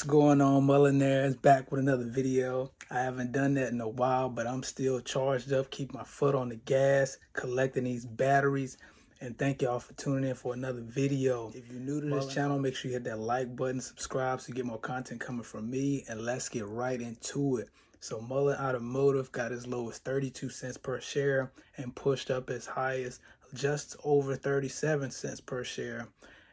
What's going on, Mullen? There is back with another video. I haven't done that in a while, but I'm still charged up, keep my foot on the gas, collecting these batteries. And thank y'all for tuning in for another video. If you're new to this channel, make sure you hit that like button, subscribe so you get more content coming from me, and let's get right into it. So Mullen Automotive got as low as 32 cents per share and pushed up as high as just over 37 cents per share.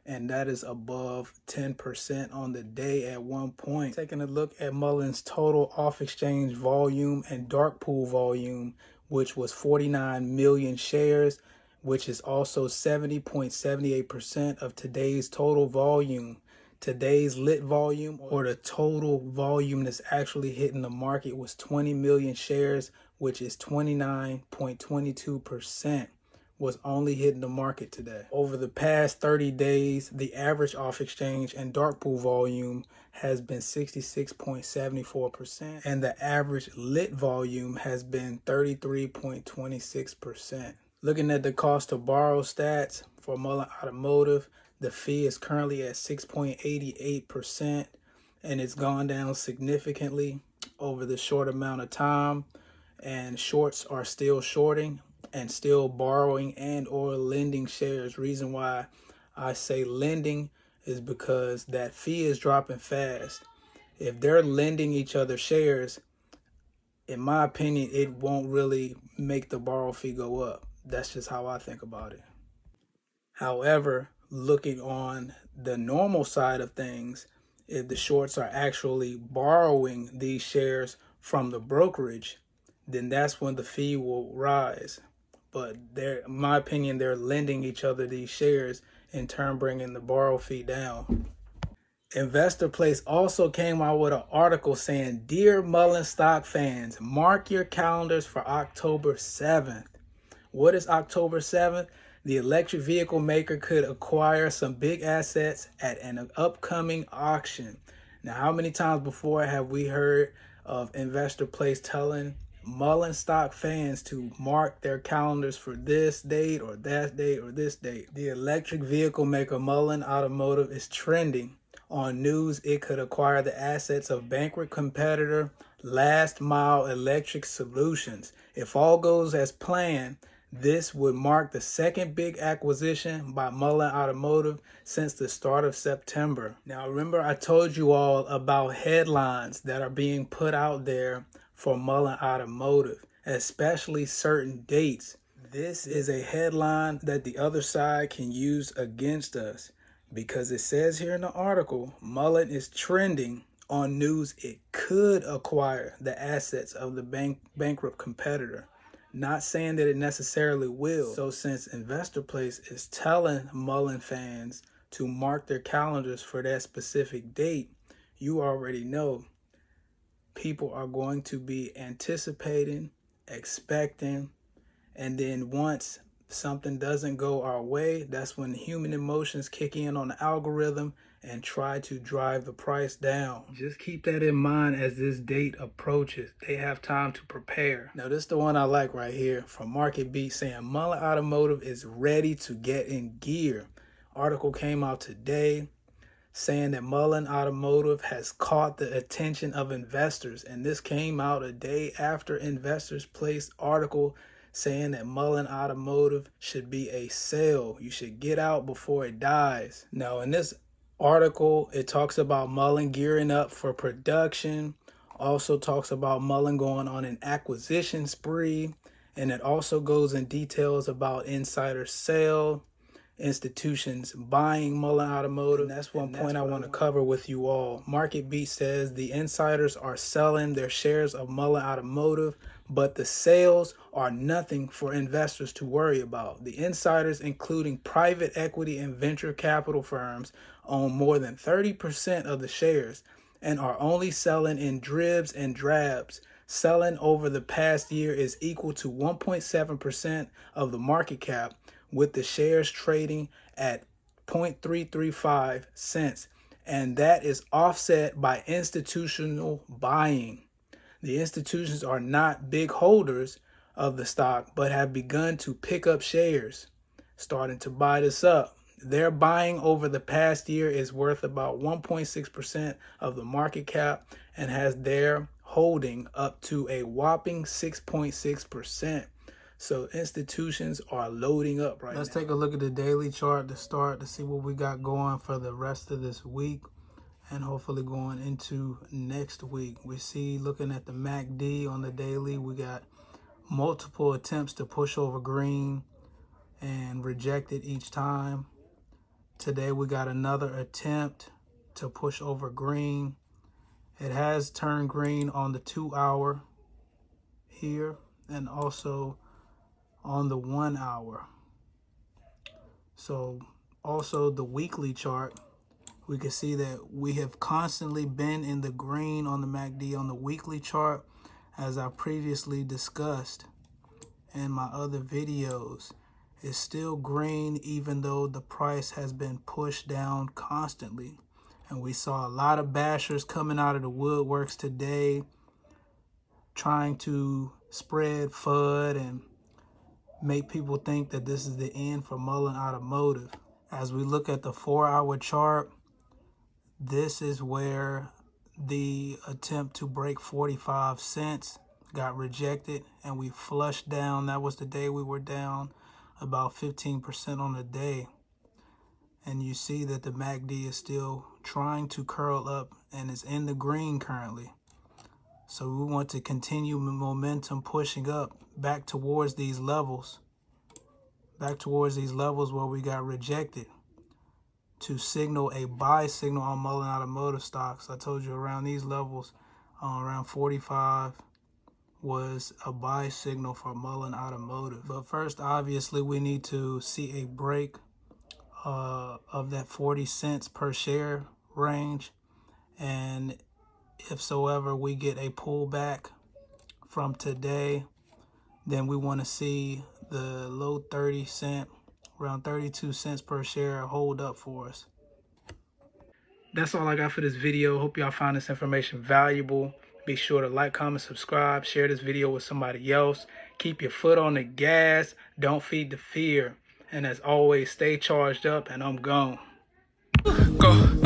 And that is above 10% on the day at one point. Taking a look at Mullen's total off-exchange volume and dark pool volume, which was 49 million shares, which is also 70.78% of today's total volume. Today's lit volume, or the total volume that's actually hitting the market, was 20 million shares, which is 29.22%. was only hitting the market today. Over the past 30 days, the average off-exchange and dark pool volume has been 66.74%, and the average lit volume has been 33.26%. Looking at the cost to borrow stats for Mullen Automotive, the fee is currently at 6.88%, and it's gone down significantly over the short amount of time, and shorts are still shorting and still borrowing and or lending shares. Reason why I say lending is because that fee is dropping fast. If they're lending each other shares, in my opinion, it won't really make the borrow fee go up. That's just how I think about it. However, looking on the normal side of things, if the shorts are actually borrowing these shares from the brokerage, then that's when the fee will rise. But in my opinion, they're lending each other these shares, in turn bringing the borrow fee down. Investor Place also came out with an article saying, "Dear Mullen stock fans, mark your calendars for October 7th. What is October 7th? The electric vehicle maker could acquire some big assets at an upcoming auction." Now, how many times before have we heard of Investor Place telling Mullen stock fans to mark their calendars for this date or that date or this date? The electric vehicle maker Mullen Automotive is trending on news it could acquire the assets of bankrupt competitor Last Mile Electric Solutions. If all goes as planned, this would mark the second big acquisition by Mullen Automotive since the start of September. Now, remember I told you all about headlines that are being put out there for Mullen Automotive, especially certain dates. This is a headline that the other side can use against us, because it says here in the article, Mullen is trending on news it could acquire the assets of the bankrupt competitor. Not saying that it necessarily will. So since Investor Place is telling Mullen fans to mark their calendars for that specific date, you already know people are going to be anticipating, expecting, and then once something doesn't go our way, that's when human emotions kick in on the algorithm and try to drive the price down. Just keep that in mind as this date approaches. They have time to prepare. Now, this is the one I like right here from Market Beat, saying Mullen Automotive is ready to get in gear. Article came out today saying that Mullen Automotive has caught the attention of investors, and this came out a day after Investors Place article saying that Mullen Automotive should be a sale. You should get out before it dies. Now, in this article, it talks about Mullen gearing up for production, also talks about Mullen going on an acquisition spree, and it also goes in details about insider sale, institutions buying Mullen Automotive. And that's one point I want to cover with you all. Market Beat says the insiders are selling their shares of Mullen Automotive, but the sales are nothing for investors to worry about. The insiders, including private equity and venture capital firms, own more than 30% of the shares and are only selling in dribs and drabs. Selling over the past year is equal to 1.7% of the market cap, with the shares trading at 0.335 cents, and that is offset by institutional buying. The institutions are not big holders of the stock, but have begun to pick up shares, starting to buy this up. Their buying over the past year is worth about 1.6% of the market cap and has their holding up to a whopping 6.6%. So institutions are loading up right now. Let's take a look at the daily chart to start to see what we got going for the rest of this week and hopefully going into next week. We see, looking at the MACD on the daily, we got multiple attempts to push over green and reject it each time. Today we got another attempt to push over green. It has turned green on the 2 hour here and also on the 1 hour. So also the weekly chart, we can see that we have constantly been in the green on the MACD on the weekly chart, as I previously discussed in my other videos. Is still green even though the price has been pushed down constantly. And we saw a lot of bashers coming out of the woodworks today trying to spread FUD and make people think that this is the end for Mullen Automotive. As we look at the 4 hour chart, this is where the attempt to break 45 cents got rejected and we flushed down. That was the day we were down about 15% on the day. And you see that the MACD is still trying to curl up and is in the green currently. So we want to continue momentum pushing up back towards these levels. Back towards these levels where we got rejected to signal a buy signal on Mullen Automotive stocks. I told you around these levels, around 45, was a buy signal for Mullen Automotive. But first, obviously, we need to see a break of that 40 cents per share range. And if so ever we get a pullback from today, then we want to see the low 30 cent, around 32 cents per share, hold up for us. That's all I got for this video. Hope y'all found this information valuable. Be sure to like, comment, subscribe, share this video with somebody else. Keep your foot on the gas. Don't feed the fear. And as always, stay charged up, and I'm gone. Go.